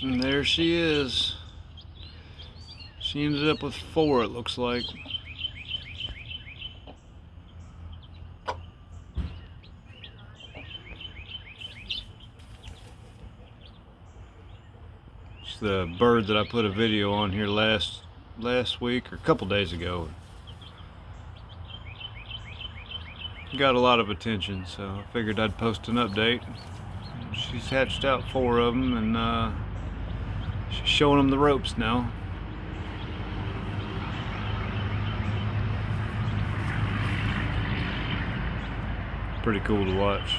And there she is. She ended up with 4, it looks like. It's the bird that I put a video on here last week or a couple days ago. Got a lot of attention, so I figured I'd post an update. She's hatched out 4 of them, and she's showing them the ropes now. Pretty cool to watch.